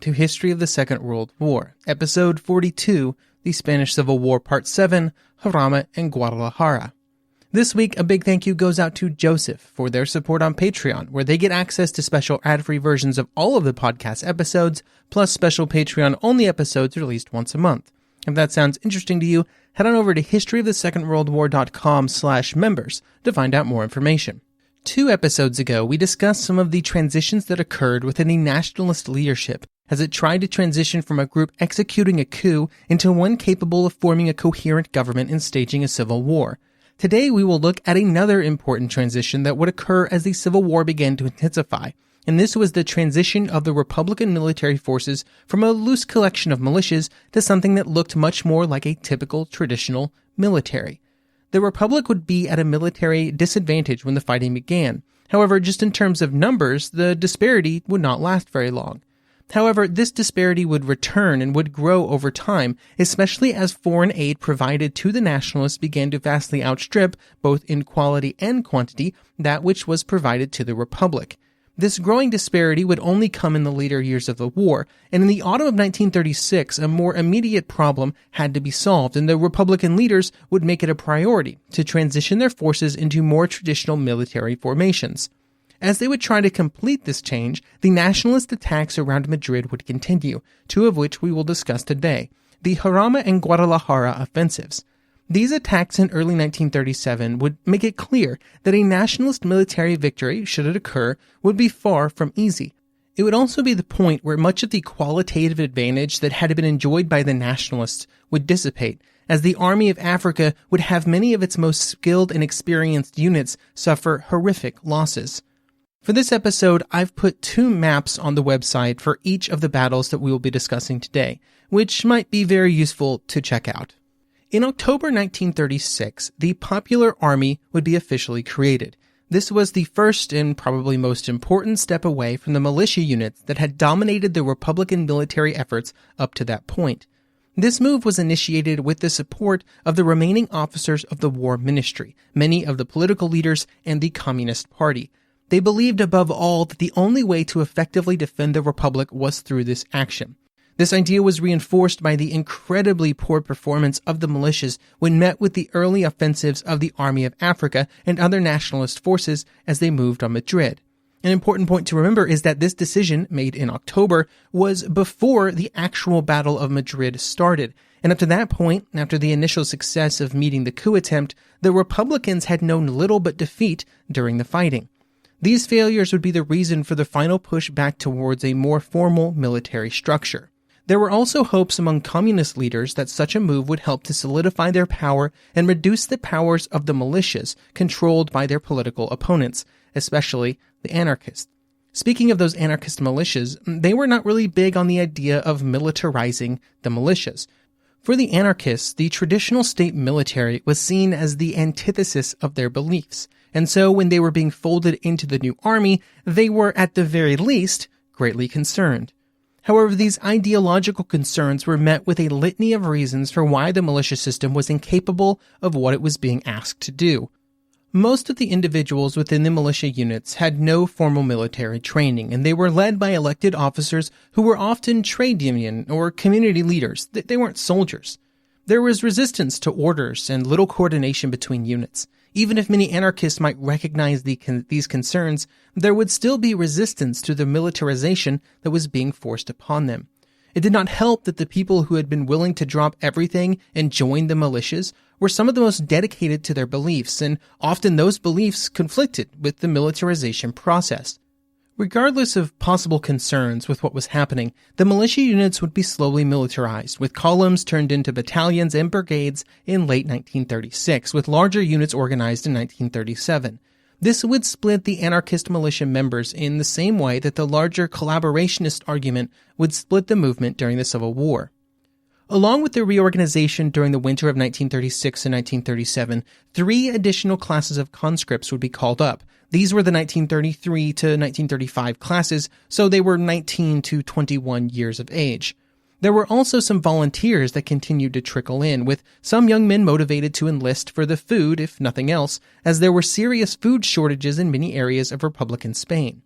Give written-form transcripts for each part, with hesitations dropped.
to History of the Second World War, Episode 42, The Spanish Civil War, Part 7, Jarama and Guadalajara. This week, a big thank you goes out to Joseph for their support on Patreon, where they get access to special ad-free versions of all of the podcast episodes, plus special Patreon-only episodes released once a month. If that sounds interesting to you, head on over to historyofthesecondworldwar.com/members to find out more information. 2 episodes ago, we discussed some of the transitions that occurred within the Nationalist leadership as it tried to transition from a group executing a coup into one capable of forming a coherent government and staging a civil war. Today, we will look at another important transition that would occur as the Civil War began to intensify, and this was the transition of the Republican military forces from a loose collection of militias to something that looked much more like a typical traditional military. The Republic would be at a military disadvantage when the fighting began. However, just in terms of numbers, the disparity would not last very long. However, this disparity would return and would grow over time, especially as foreign aid provided to the Nationalists began to vastly outstrip, both in quality and quantity, that which was provided to the Republic. This growing disparity would only come in the later years of the war, and in the autumn of 1936, a more immediate problem had to be solved, and the Republican leaders would make it a priority to transition their forces into more traditional military formations. As they would try to complete this change, the Nationalist attacks around Madrid would continue, 2 of which we will discuss today, the Jarama and Guadalajara offensives. These attacks in early 1937 would make it clear that a Nationalist military victory, should it occur, would be far from easy. It would also be the point where much of the qualitative advantage that had been enjoyed by the Nationalists would dissipate, as the Army of Africa would have many of its most skilled and experienced units suffer horrific losses. For this episode, I've put 2 maps on the website for each of the battles that we will be discussing today, which might be very useful to check out. In October 1936, the Popular Army would be officially created. This was the first and probably most important step away from the militia units that had dominated the Republican military efforts up to that point. This move was initiated with the support of the remaining officers of the War Ministry, many of the political leaders, and the Communist Party. They believed above all that the only way to effectively defend the Republic was through this action. This idea was reinforced by the incredibly poor performance of the militias when met with the early offensives of the Army of Africa and other nationalist forces as they moved on Madrid. An important point to remember is that this decision, made in October, was before the actual Battle of Madrid started, and up to that point, after the initial success of meeting the coup attempt, the Republicans had known little but defeat during the fighting. These failures would be the reason for the final push back towards a more formal military structure. There were also hopes among communist leaders that such a move would help to solidify their power and reduce the powers of the militias controlled by their political opponents, especially the anarchists. Speaking of those anarchist militias, they were not really big on the idea of militarizing the militias. For the anarchists, the traditional state military was seen as the antithesis of their beliefs, and so when they were being folded into the new army, they were, at the very least, greatly concerned. However, these ideological concerns were met with a litany of reasons for why the militia system was incapable of what it was being asked to do. Most of the individuals within the militia units had no formal military training, and they were led by elected officers who were often trade union or community leaders. They weren't soldiers. There was resistance to orders and little coordination between units. Even if many anarchists might recognize these concerns, there would still be resistance to the militarization that was being forced upon them. It did not help that the people who had been willing to drop everything and join the militias were some of the most dedicated to their beliefs, and often those beliefs conflicted with the militarization process. Regardless of possible concerns with what was happening, the militia units would be slowly militarized, with columns turned into battalions and brigades in late 1936, with larger units organized in 1937. This would split the anarchist militia members in the same way that the larger collaborationist argument would split the movement during the Civil War. Along with the reorganization during the winter of 1936 and 1937, 3 additional classes of conscripts would be called up. These were the 1933 to 1935 classes, so they were 19 to 21 years of age. There were also some volunteers that continued to trickle in, with some young men motivated to enlist for the food, if nothing else, as there were serious food shortages in many areas of Republican Spain.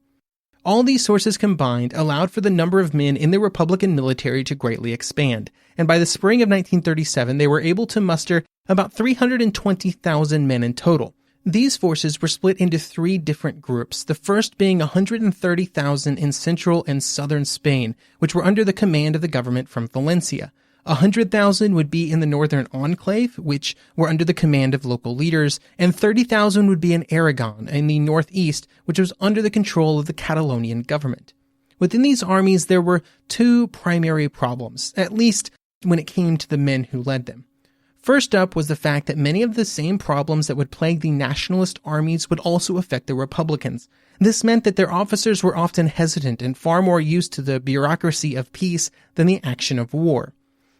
All these sources combined allowed for the number of men in the Republican military to greatly expand, and by the spring of 1937 they were able to muster about 320,000 men in total. These forces were split into three different groups, the first being 130,000 in central and southern Spain, which were under the command of the government from Valencia. 100,000 would be in the northern Enclave, which were under the command of local leaders, and 30,000 would be in Aragon, in the northeast, which was under the control of the Catalonian government. Within these armies, there were two primary problems, at least when it came to the men who led them. First up was the fact that many of the same problems that would plague the Nationalist armies would also affect the Republicans. This meant that their officers were often hesitant and far more used to the bureaucracy of peace than the action of war.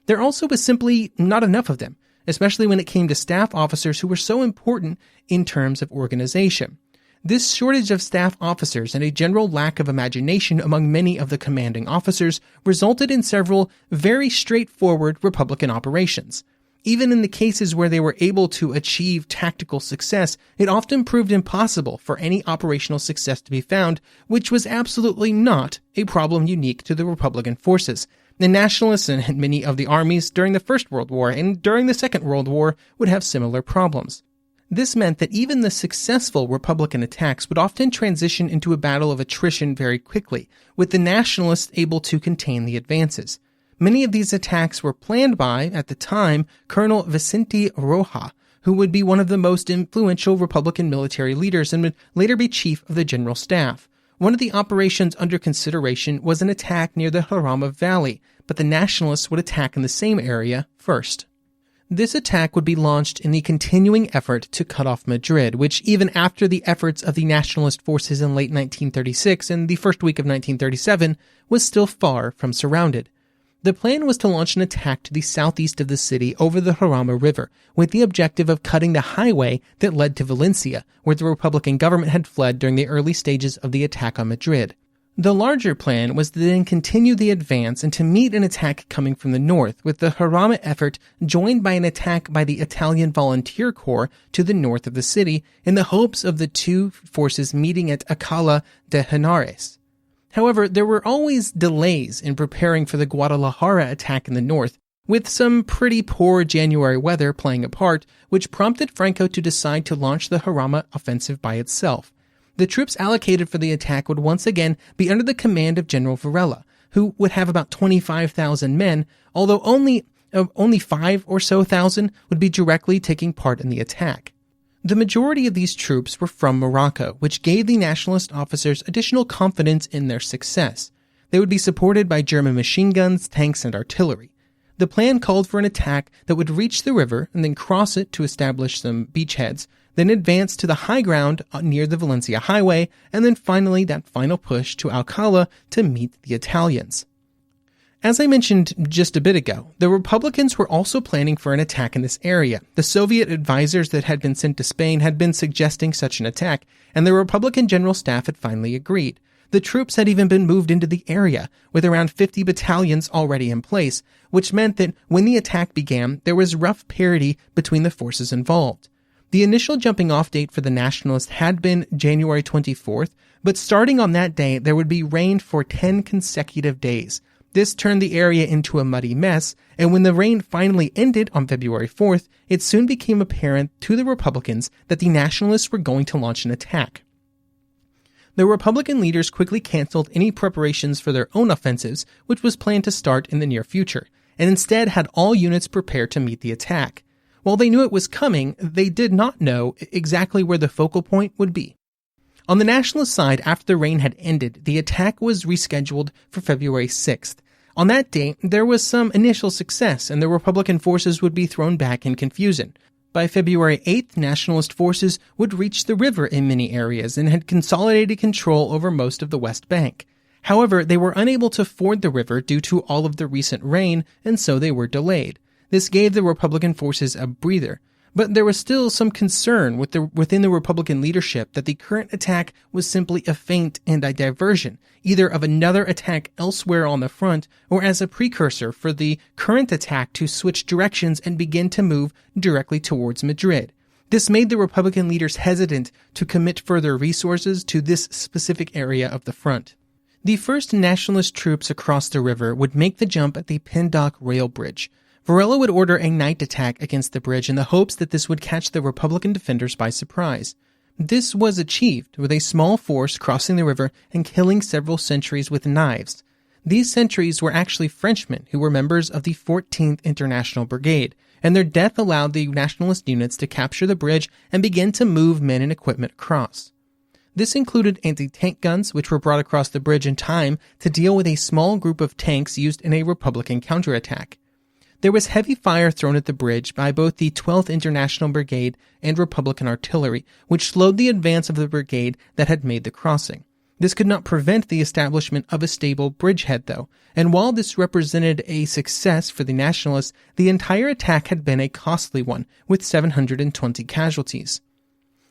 There also was simply not enough of them, especially when it came to staff officers who were so important in terms of organization. This shortage of staff officers and a general lack of imagination among many of the commanding officers resulted in several very straightforward Republican operations. Even in the cases where they were able to achieve tactical success, it often proved impossible for any operational success to be found, which was absolutely not a problem unique to the Republican forces. The Nationalists and many of the armies during the First World War and during the Second World War would have similar problems. This meant that even the successful Republican attacks would often transition into a battle of attrition very quickly, with the Nationalists able to contain the advances. Many of these attacks were planned by, at the time, Colonel Vicente Roja, who would be one of the most influential Republican military leaders and would later be chief of the General Staff. One of the operations under consideration was an attack near the Jarama Valley, but the Nationalists would attack in the same area first. This attack would be launched in the continuing effort to cut off Madrid, which even after the efforts of the Nationalist forces in late 1936 and the first week of 1937 was still far from surrounded. The plan was to launch an attack to the southeast of the city over the Jarama River, with the objective of cutting the highway that led to Valencia, where the Republican government had fled during the early stages of the attack on Madrid. The larger plan was to then continue the advance and to meet an attack coming from the north, with the Jarama effort joined by an attack by the Italian Volunteer Corps to the north of the city, in the hopes of the two forces meeting at Alcalá de Henares. However, there were always delays in preparing for the Guadalajara attack in the north, with some pretty poor January weather playing a part, which prompted Franco to decide to launch the Jarama offensive by itself. The troops allocated for the attack would once again be under the command of General Varela, who would have about 25,000 men, although only 5 or so thousand would be directly taking part in the attack. The majority of these troops were from Morocco, which gave the Nationalist officers additional confidence in their success. They would be supported by German machine guns, tanks, and artillery. The plan called for an attack that would reach the river and then cross it to establish some beachheads, then advance to the high ground near the Valencia highway, and then finally that final push to Alcalá to meet the Italians. As I mentioned just a bit ago, the Republicans were also planning for an attack in this area. The Soviet advisors that had been sent to Spain had been suggesting such an attack, and the Republican General Staff had finally agreed. The troops had even been moved into the area, with around 50 battalions already in place, which meant that when the attack began, there was rough parity between the forces involved. The initial jumping-off date for the Nationalists had been January 24th, but starting on that day, there would be rain for 10 consecutive days. This turned the area into a muddy mess, and when the rain finally ended on February 4th, it soon became apparent to the Republicans that the Nationalists were going to launch an attack. The Republican leaders quickly canceled any preparations for their own offensives, which was planned to start in the near future, and instead had all units prepared to meet the attack. While they knew it was coming, they did not know exactly where the focal point would be. On the Nationalist side, after the rain had ended, the attack was rescheduled for February 6th. On that day, there was some initial success, and the Republican forces would be thrown back in confusion. By February 8th, Nationalist forces would reach the river in many areas and had consolidated control over most of the West Bank. However, they were unable to ford the river due to all of the recent rain, and so they were delayed. This gave the Republican forces a breather. But there was still some concern within the Republican leadership that the current attack was simply a feint and a diversion, either of another attack elsewhere on the front or as a precursor for the current attack to switch directions and begin to move directly towards Madrid. This made the Republican leaders hesitant to commit further resources to this specific area of the front. The first Nationalist troops across the river would make the jump at the Pindock Rail Bridge. Varela would order a night attack against the bridge in the hopes that this would catch the Republican defenders by surprise. This was achieved with a small force crossing the river and killing several sentries with knives. These sentries were actually Frenchmen who were members of the 14th International Brigade, and their death allowed the Nationalist units to capture the bridge and begin to move men and equipment across. This included anti-tank guns, which were brought across the bridge in time to deal with a small group of tanks used in a Republican counterattack. There was heavy fire thrown at the bridge by both the 12th International Brigade and Republican artillery, which slowed the advance of the brigade that had made the crossing. This could not prevent the establishment of a stable bridgehead, though, and while this represented a success for the Nationalists, the entire attack had been a costly one, with 720 casualties.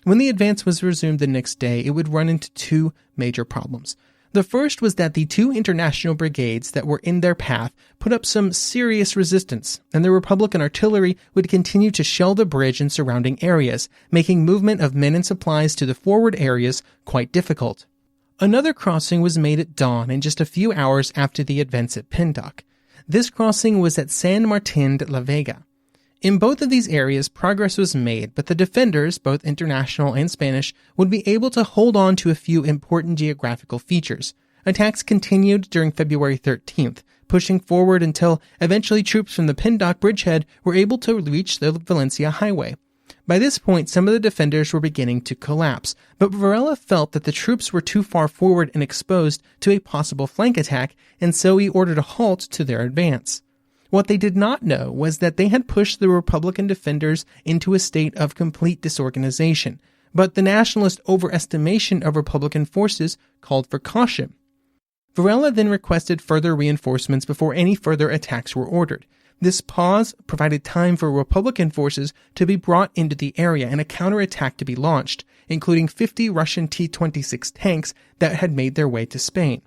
When the advance was resumed the next day, it would run into two major problems. The first was that the two international brigades that were in their path put up some serious resistance, and the Republican artillery would continue to shell the bridge and surrounding areas, making movement of men and supplies to the forward areas quite difficult. Another crossing was made at dawn and just a few hours after the events at Pindock. This crossing was at San Martin de la Vega. In both of these areas, progress was made, but the defenders, both international and Spanish, would be able to hold on to a few important geographical features. Attacks continued during February 13th, pushing forward until eventually troops from the Pindock bridgehead were able to reach the Valencia highway. By this point, some of the defenders were beginning to collapse, but Varela felt that the troops were too far forward and exposed to a possible flank attack, and so he ordered a halt to their advance. What they did not know was that they had pushed the Republican defenders into a state of complete disorganization, but the Nationalist overestimation of Republican forces called for caution. Varela then requested further reinforcements before any further attacks were ordered. This pause provided time for Republican forces to be brought into the area and a counterattack to be launched, including 50 Russian T-26 tanks that had made their way to Spain.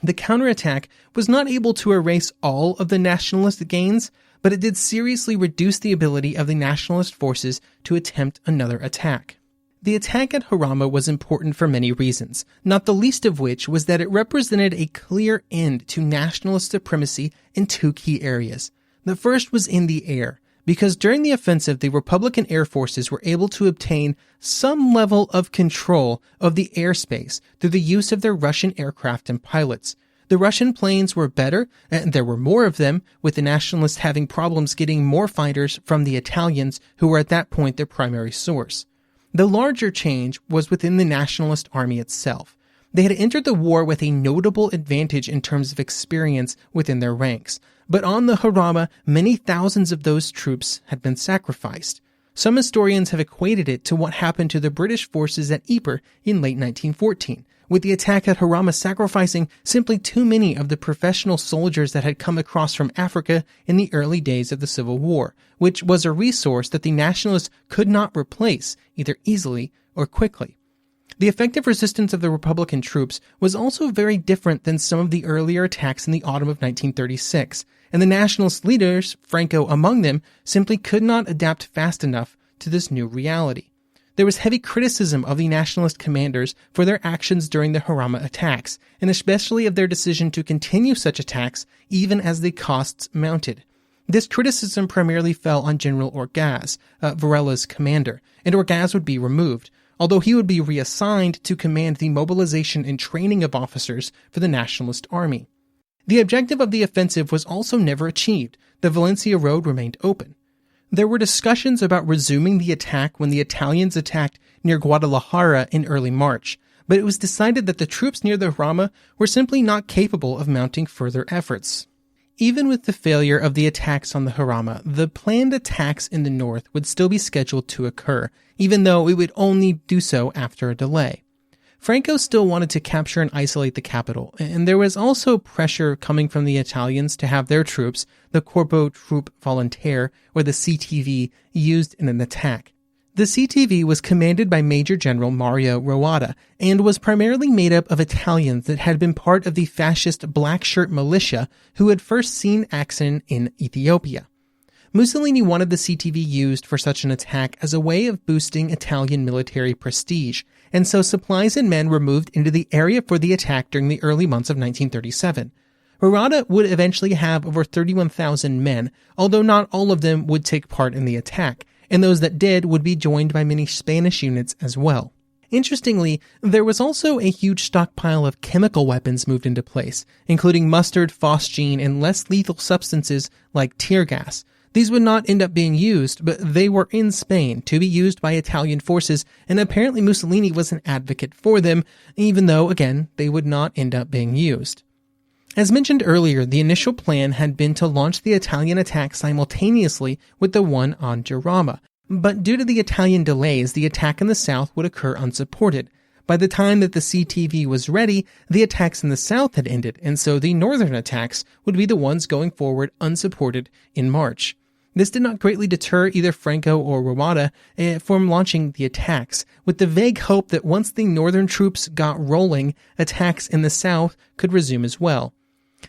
The counterattack was not able to erase all of the Nationalist gains, but it did seriously reduce the ability of the Nationalist forces to attempt another attack. The attack at Jarama was important for many reasons, not the least of which was that it represented a clear end to Nationalist supremacy in two key areas. The first was in the air, because during the offensive, the Republican air forces were able to obtain some level of control of the airspace through the use of their Russian aircraft and pilots. The Russian planes were better, and there were more of them, with the Nationalists having problems getting more fighters from the Italians, who were at that point their primary source. The larger change was within the Nationalist army itself. They had entered the war with a notable advantage in terms of experience within their ranks, but on the Jarama, many thousands of those troops had been sacrificed. Some historians have equated it to what happened to the British forces at Ypres in late 1914, with the attack at Jarama sacrificing simply too many of the professional soldiers that had come across from Africa in the early days of the Civil War, which was a resource that the Nationalists could not replace either easily or quickly. The effective resistance of the Republican troops was also very different than some of the earlier attacks in the autumn of 1936, and the Nationalist leaders, Franco among them, simply could not adapt fast enough to this new reality. There was heavy criticism of the Nationalist commanders for their actions during the Jarama attacks, and especially of their decision to continue such attacks even as the costs mounted. This criticism primarily fell on General Orgaz, Varela's commander, and Orgaz would be removed, although he would be reassigned to command the mobilization and training of officers for the Nationalist army. The objective of the offensive was also never achieved. The Valencia road remained open. There were discussions about resuming the attack when the Italians attacked near Guadalajara in early March, but it was decided that the troops near the Jarama were simply not capable of mounting further efforts. Even with the failure of the attacks on the Jarama, the planned attacks in the north would still be scheduled to occur, even though it would only do so after a delay. Franco still wanted to capture and isolate the capital, and there was also pressure coming from the Italians to have their troops, the Corpo Troupe Volontaire, or the CTV, used in an attack. The CTV was commanded by Major General Mario Roada and was primarily made up of Italians that had been part of the fascist Black Shirt militia who had first seen action in Ethiopia. Mussolini wanted the CTV used for such an attack as a way of boosting Italian military prestige, and so supplies and men were moved into the area for the attack during the early months of 1937. Maratha would eventually have over 31,000 men, although not all of them would take part in the attack, and those that did would be joined by many Spanish units as well. Interestingly, there was also a huge stockpile of chemical weapons moved into place, including mustard, phosgene, and less lethal substances like tear gas. These would not end up being used, but they were in Spain to be used by Italian forces, and apparently Mussolini was an advocate for them, even though, again, they would not end up being used. As mentioned earlier, the initial plan had been to launch the Italian attack simultaneously with the one on Jarama, but due to the Italian delays, the attack in the south would occur unsupported. By the time that the CTV was ready, the attacks in the south had ended, and so the northern attacks would be the ones going forward unsupported in March. This did not greatly deter either Franco or Ramada from launching the attacks, with the vague hope that once the northern troops got rolling, attacks in the south could resume as well.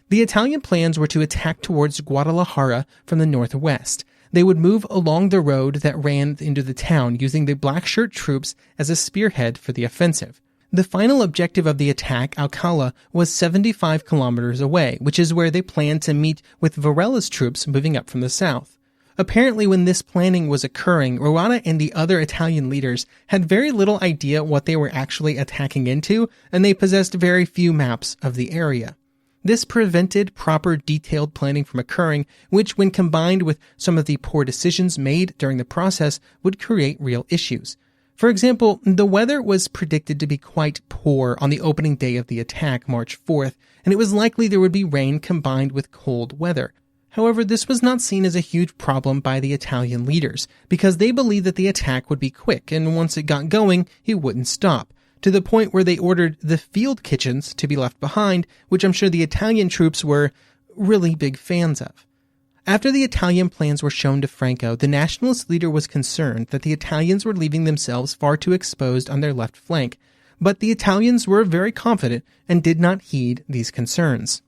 The Italian plans were to attack towards Guadalajara from the northwest. They would move along the road that ran into the town, using the black shirt troops as a spearhead for the offensive. The final objective of the attack, Alcala, was 75 kilometers away, which is where they planned to meet with Varela's troops moving up from the south. Apparently, when this planning was occurring, Ruana and the other Italian leaders had very little idea what they were actually attacking into, and they possessed very few maps of the area. This prevented proper detailed planning from occurring, which, when combined with some of the poor decisions made during the process, would create real issues. For example, the weather was predicted to be quite poor on the opening day of the attack, March 4th, and it was likely there would be rain combined with cold weather. However, this was not seen as a huge problem by the Italian leaders, because they believed that the attack would be quick, and once it got going, it wouldn't stop, to the point where they ordered the field kitchens to be left behind, which I'm sure the Italian troops were really big fans of. After the Italian plans were shown to Franco, the Nationalist leader was concerned that the Italians were leaving themselves far too exposed on their left flank, but the Italians were very confident and did not heed these concerns.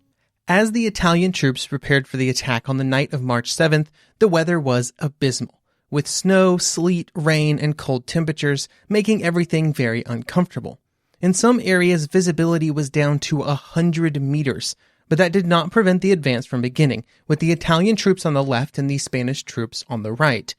As the Italian troops prepared for the attack on the night of March 7th, the weather was abysmal, with snow, sleet, rain, and cold temperatures, making everything very uncomfortable. In some areas, visibility was down to 100 meters, but that did not prevent the advance from beginning, with the Italian troops on the left and the Spanish troops on the right.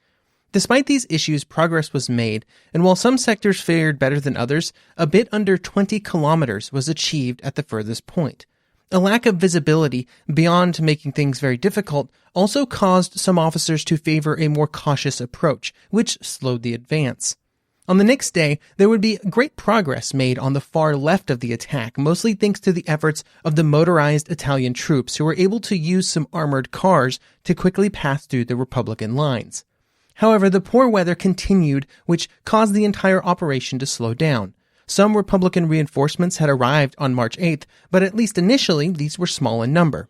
Despite these issues, progress was made, and while some sectors fared better than others, a bit under 20 kilometers was achieved at the furthest point. A lack of visibility, beyond making things very difficult, also caused some officers to favor a more cautious approach, which slowed the advance. On the next day, there would be great progress made on the far left of the attack, mostly thanks to the efforts of the motorized Italian troops who were able to use some armored cars to quickly pass through the Republican lines. However, the poor weather continued, which caused the entire operation to slow down. Some Republican reinforcements had arrived on March 8th, but at least initially these were small in number.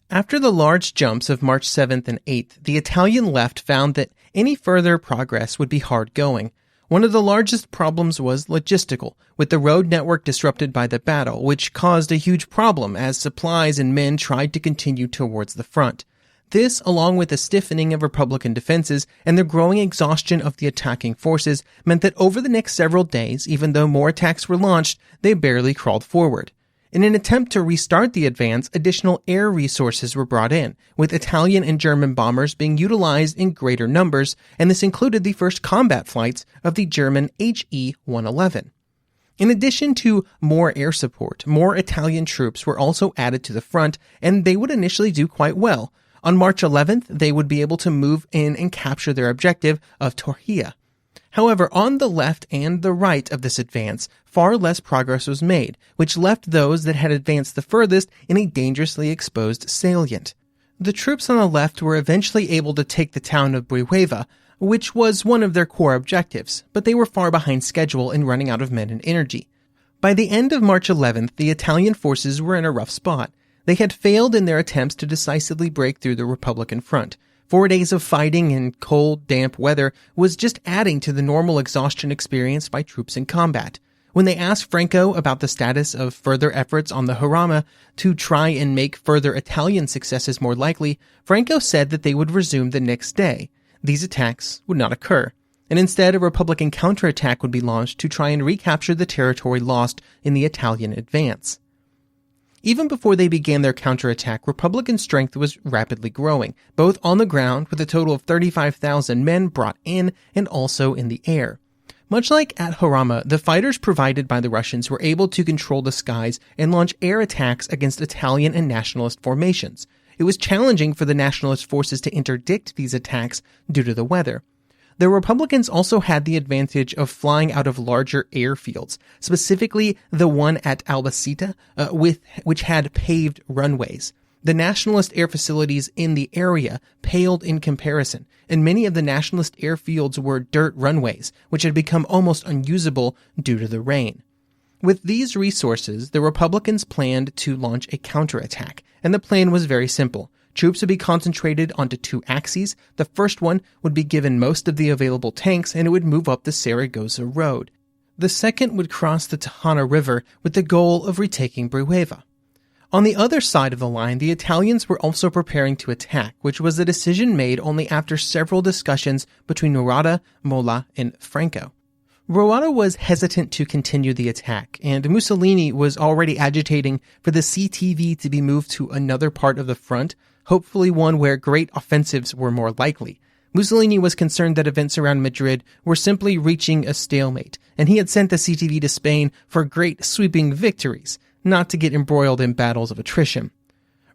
After the large jumps of March 7th and 8th, the Italian left found that any further progress would be hard going. One of the largest problems was logistical, with the road network disrupted by the battle, which caused a huge problem as supplies and men tried to continue towards the front. This, along with the stiffening of Republican defenses and the growing exhaustion of the attacking forces, meant that over the next several days, even though more attacks were launched, they barely crawled forward. In an attempt to restart the advance, additional air resources were brought in, with Italian and German bombers being utilized in greater numbers, and this included the first combat flights of the German HE-111. In addition to more air support, more Italian troops were also added to the front, and they would initially do quite well. On March 11th, they would be able to move in and capture their objective of Torrilla. However, on the left and the right of this advance, far less progress was made, which left those that had advanced the furthest in a dangerously exposed salient. The troops on the left were eventually able to take the town of Brihueva, which was one of their core objectives, but they were far behind schedule in running out of men and energy. By the end of March 11th, the Italian forces were in a rough spot. They had failed in their attempts to decisively break through the Republican front. 4 days of fighting in cold, damp weather was just adding to the normal exhaustion experienced by troops in combat. When they asked Franco about the status of further efforts on the Jarama to try and make further Italian successes more likely, Franco said that they would resume the next day. These attacks would not occur, and instead a Republican counterattack would be launched to try and recapture the territory lost in the Italian advance. Even before they began their counterattack, Republican strength was rapidly growing, both on the ground with a total of 35,000 men brought in and also in the air. Much like at Jarama, the fighters provided by the Russians were able to control the skies and launch air attacks against Italian and nationalist formations. It was challenging for the nationalist forces to interdict these attacks due to the weather. The Republicans also had the advantage of flying out of larger airfields, specifically the one at Albacete, which had paved runways. The nationalist air facilities in the area paled in comparison, and many of the nationalist airfields were dirt runways, which had become almost unusable due to the rain. With these resources, the Republicans planned to launch a counterattack, and the plan was very simple. Troops would be concentrated onto two axes. The first one would be given most of the available tanks, and it would move up the Zaragoza road. The second would cross the Tajana River with the goal of retaking Brihuega. On the other side of the line, the Italians were also preparing to attack, which was a decision made only after several discussions between Murata, Mola, and Franco. Murata was hesitant to continue the attack, and Mussolini was already agitating for the CTV to be moved to another part of the front, hopefully one where great offensives were more likely. Mussolini was concerned that events around Madrid were simply reaching a stalemate, and he had sent the CTV to Spain for great sweeping victories, not to get embroiled in battles of attrition.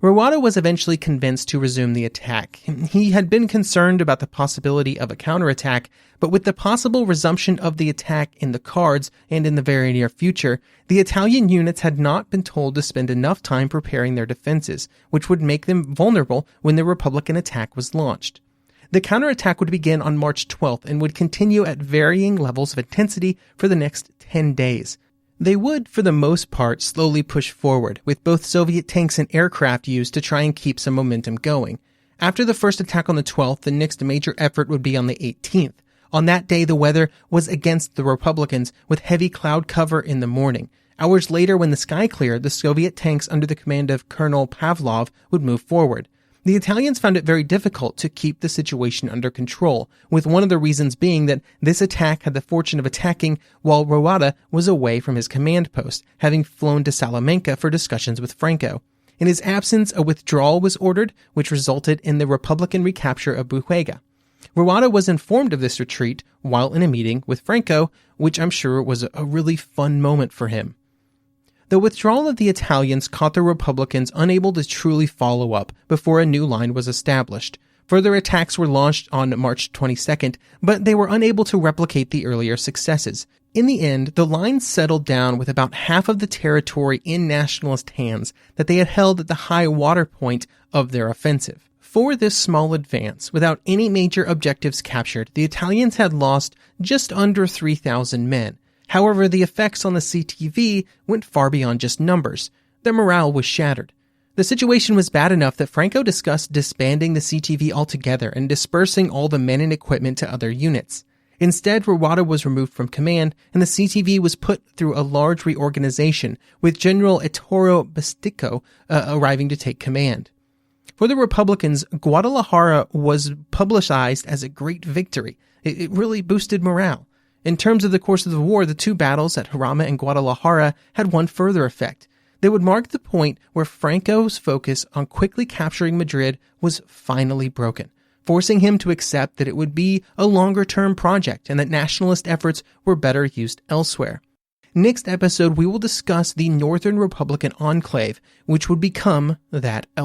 Murata was eventually convinced to resume the attack. He had been concerned about the possibility of a counterattack, but with the possible resumption of the attack in the cards and in the very near future, the Italian units had not been told to spend enough time preparing their defenses, which would make them vulnerable when the Republican attack was launched. The counterattack would begin on March 12th and would continue at varying levels of intensity for the next 10 days. They would, for the most part, slowly push forward, with both Soviet tanks and aircraft used to try and keep some momentum going. After the first attack on the 12th, the next major effort would be on the 18th. On that day, the weather was against the Republicans, with heavy cloud cover in the morning. Hours later, when the sky cleared, the Soviet tanks under the command of Colonel Pavlov would move forward. The Italians found it very difficult to keep the situation under control, with one of the reasons being that this attack had the fortune of attacking while Murata was away from his command post, having flown to Salamanca for discussions with Franco. In his absence, a withdrawal was ordered, which resulted in the Republican recapture of Brihuega. Murata was informed of this retreat while in a meeting with Franco, which I'm sure was a really fun moment for him. The withdrawal of the Italians caught the Republicans unable to truly follow up before a new line was established. Further attacks were launched on March 22nd, but they were unable to replicate the earlier successes. In the end, the line settled down with about half of the territory in nationalist hands that they had held at the high water point of their offensive. For this small advance, without any major objectives captured, the Italians had lost just under 3,000 men. However, the effects on the CTV went far beyond just numbers. Their morale was shattered. The situation was bad enough that Franco discussed disbanding the CTV altogether and dispersing all the men and equipment to other units. Instead, Murata was removed from command, and the CTV was put through a large reorganization, with General Ettore Bastico arriving to take command. For the Republicans, Guadalajara was publicized as a great victory. It really boosted morale. In terms of the course of the war, the two battles at Jarama and Guadalajara had one further effect. They would mark the point where Franco's focus on quickly capturing Madrid was finally broken, forcing him to accept that it would be a longer-term project and that nationalist efforts were better used elsewhere. Next episode, we will discuss the Northern Republican Enclave, which would become that